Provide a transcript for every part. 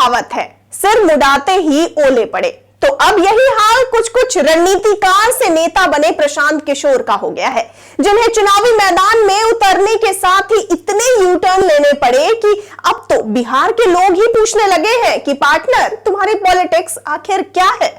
कहावत है, सिर मुड़ाते ही ओले पड़े। तो अब यही हाल कुछ रणनीतिकार से नेता बने प्रशांत किशोर का हो गया है, जिन्हें चुनावी मैदान में उतरने के साथ ही इतने यू टर्न लेने पड़े कि अब तो बिहार के लोग ही पूछने लगे हैं कि पार्टनर तुम्हारी पॉलिटिक्स आखिर क्या है।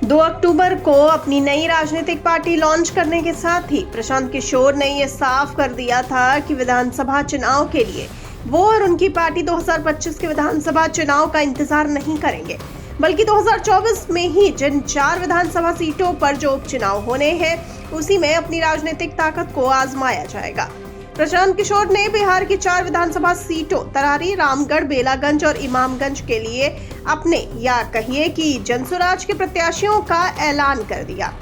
2 अक्टूबर को अपनी नई राजनीतिक पार्टी लॉन्च करने के साथ ही प्रशांत किशोर ने यह साफ कर दिया था कि विधानसभा चुनाव के लिए वो और उनकी पार्टी 2025 के विधानसभा चुनाव का इंतजार नहीं करेंगे, बल्कि 2024 में ही जिन 4 विधानसभा सीटों पर जो उपचुनाव होने हैं उसी में अपनी राजनीतिक ताकत को आजमाया जाएगा। प्रशांत किशोर ने बिहार की 4 विधानसभा सीटों तरारी, रामगढ़, बेलागंज और इमामगंज के लिए अपने या कहिए कि जनसुराज के प्रत्याशियों का ऐलान कर दिया,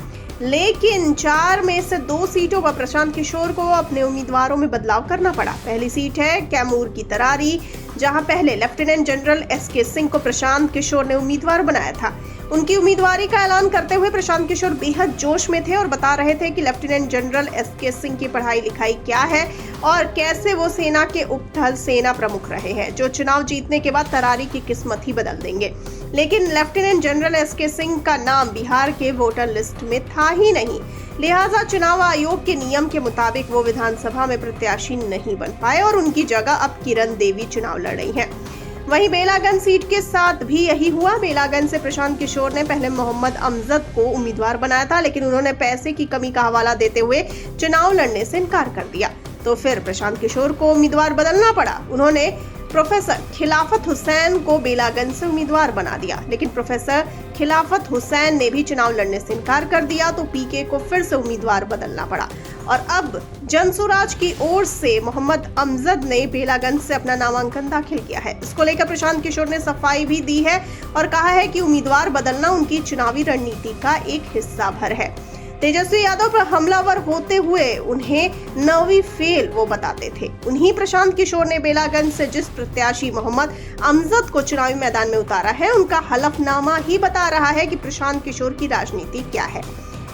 लेकिन 4 में से 2 सीटों पर प्रशांत किशोर को अपने उम्मीदवारों में बदलाव करना पड़ा। पहली सीट है कैमूर की तरारी, जहां पहले लेफ्टिनेंट जनरल एसके सिंह को प्रशांत किशोर ने उम्मीदवार बनाया था। उनकी उम्मीदवारी का ऐलान करते हुए प्रशांत किशोर बेहद जोश में थे और बता रहे थे कि लेफ्टिनेंट जनरल एसके सिंह की पढ़ाई लिखाई क्या है और कैसे वो सेना के उपथल सेना प्रमुख रहे हैं, जो चुनाव जीतने के बाद तरारी की किस्मत ही बदल देंगे। लेकिन लेफ्टिनेंट जनरल एसके सिंह का नाम बिहार के वोटर लिस्ट में था ही नहीं, लिहाजा चुनाव आयोग के नियम के मुताबिक वो विधानसभा में प्रत्याशी नहीं बन पाए और उनकी जगह अब किरण देवी चुनाव लड़ रही हैं। वहीं बेलागंज सीट के साथ भी यही हुआ। बेलागंज से प्रशांत किशोर ने पहले मोहम्मद अमजद को उम्मीदवार बनाया था, लेकिन उन्होंने पैसे की कमी का हवाला देते हुए चुनाव लड़ने से इनकार कर दिया, तो फिर प्रशांत किशोर को उम्मीदवार बदलना पड़ा। उन्होंने प्रोफेसर खिलाफत हुसैन को बेलागंज से उम्मीदवार बना दिया, लेकिन प्रोफेसर खिलाफत हुसैन ने भी चुनाव लड़ने से इनकार कर दिया, तो पीके को फिर से उम्मीदवार बदलना पड़ा और अब जनसुराज की ओर से मोहम्मद अमजद ने बेलागंज से अपना नामांकन दाखिल किया है। इसको लेकर प्रशांत किशोर ने सफाई भी दी है और कहा है कि उम्मीदवार बदलना उनकी चुनावी रणनीति का एक हिस्सा भर है। तेजस्वी यादव पर हमलावर होते हुए उन्हें नवी फेल वो बताते थे। उन्हीं प्रशांत किशोर ने बेलागंज से जिस प्रत्याशी मोहम्मद अमजद को चुनावी मैदान में उतारा है, उनका हलफनामा ही बता रहा है कि प्रशांत किशोर की राजनीति क्या है।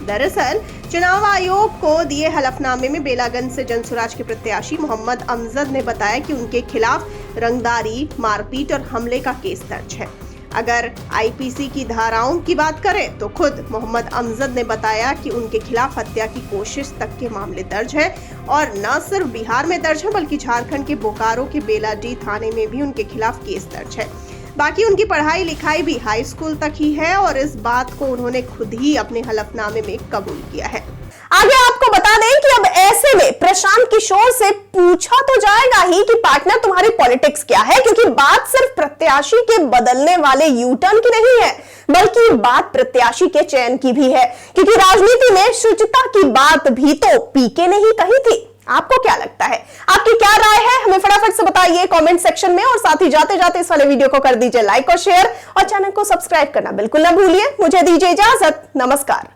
दरअसल चुनाव आयोग को दिए हलफनामे में बेलागंज से जनसुराज के प्रत्याशी मोहम्मद अमजद ने बताया कि उनके खिलाफ रंगदारी, मारपीट और हमले का केस दर्ज है। अगर आईपीसी की धाराओं की बात करें तो खुद मोहम्मद अमजद ने बताया कि उनके खिलाफ हत्या की कोशिश तक के मामले दर्ज है और न सिर्फ बिहार में दर्ज है बल्कि झारखंड के बोकारो के बेलाडी थाने में भी उनके खिलाफ केस दर्ज है। बाकी उनकी पढ़ाई लिखाई भी हाई स्कूल तक ही है और इस बात को उन्होंने खुद ही अपने हलफनामे में कबूल किया है। आगे आपको बता दें कि अब ऐसे में प्रशांत किशोर से पूछा तो जाएगा ही कि पार्टनर तुम्हारी पॉलिटिक्स क्या है, क्योंकि बात सिर्फ प्रत्याशी के बदलने वाले यू टर्न की नहीं है, बल्कि बात प्रत्याशी के चयन की भी है, क्योंकि राजनीति में शुचिता की बात भी तो पीके ने ही कही थी। आपको क्या लगता है, आपकी क्या राय है, हमें फटाफट से बताइए कमेंट सेक्शन में और साथ ही जाते जाते इस वाले वीडियो को कर दीजिए लाइक और शेयर और चैनल को सब्सक्राइब करना बिल्कुल ना भूलिए। मुझे दीजिए इजाजत, नमस्कार।